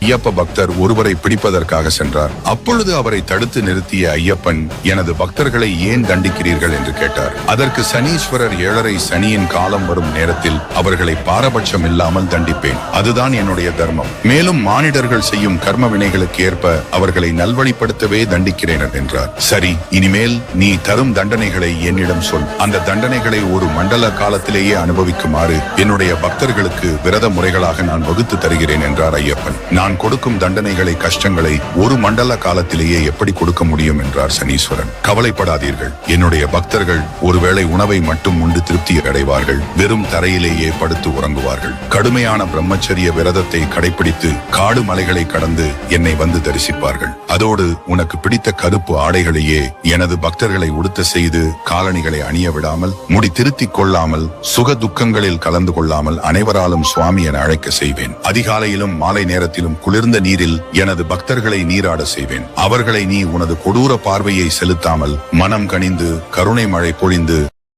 ஐயப்ப பக்தர் ஒருவரை பிடிப்பதற்காக சென்றார். அப்பொழுது அவரை தடுத்து நிறுத்திய ஐயப்பன், எனது பக்தர்களை ஏன் தண்டிக்கிறீர்கள் என்று கேட்டார். அதற்கு சனீஸ்வரர், 7.5 சனியின் காலம் வரும் நேரத்தில் அவர்களை பாரபட்சம் இல்லாமல் தண்டிப்பேன். அதுதான் என்னுடைய தர்மம். மேலும் மானிடர்கள் செய்யும் கர்ம வினைகளுக்கு ஏற்ப அவர்களை நல்வழிப்படுத்தவே தண்டிக்கிறேன் என்றார். சரி, இனிமேல் நீ தரும் தண்டனைகளை என்னிடம் சொல். அந்த தண்டனைகளை ஒரு மண்டல காலத்திலேயே அனுபவிக்குமாறு என்னுடைய பக்தர்களுக்கு விரத முறைகளாக நான் வகுத்து தருகிறேன் என்றார் ஐயப்பன். நான் கொடுக்கும் தண்டனைகளை, கஷ்டங்களை ஒரு மண்டல காலத்திலேயே எப்படி கொடுக்க முடியும் என்றார் சனீஸ்வரன். கவலைப்படாதீர்கள், என்னுடைய பக்தர்கள் ஒருவேளை உணவை மட்டும் உண்டு திருப்தி அடைவார்கள். வெறும் தரையிலேயே படுத்து உறங்குவார்கள். கடுமையான பிரம்மச்சரிய விரதத்தை கடைபிடித்து காடு மலைகளை கடந்து என்னை வந்து தரிசிப்பார்கள். அதோடு உனக்கு பிடித்த கருப்பு ஆடைகளையே எனது பக்தர்களை உடுத்த செய்து, காலணிகளை அணிய விடாமல், முடி திருத்திக் கொள்ளாமல், சுக துக்கங்களில் கலந்து கொள்ளாமல் அனைவராலும் சுவாமி என அழைக்க செய்வேன். அதிகாலையிலும் மாலை நேரத்திலும் குளிர்ந்த நீரில் எனது பக்தர்களை நீராட செய்வேன். அவர்களை நீ உனது கொடூர பார்வையை செலுத்தாமல் மனம் கனிந்து கருணை மழை பொழிந்து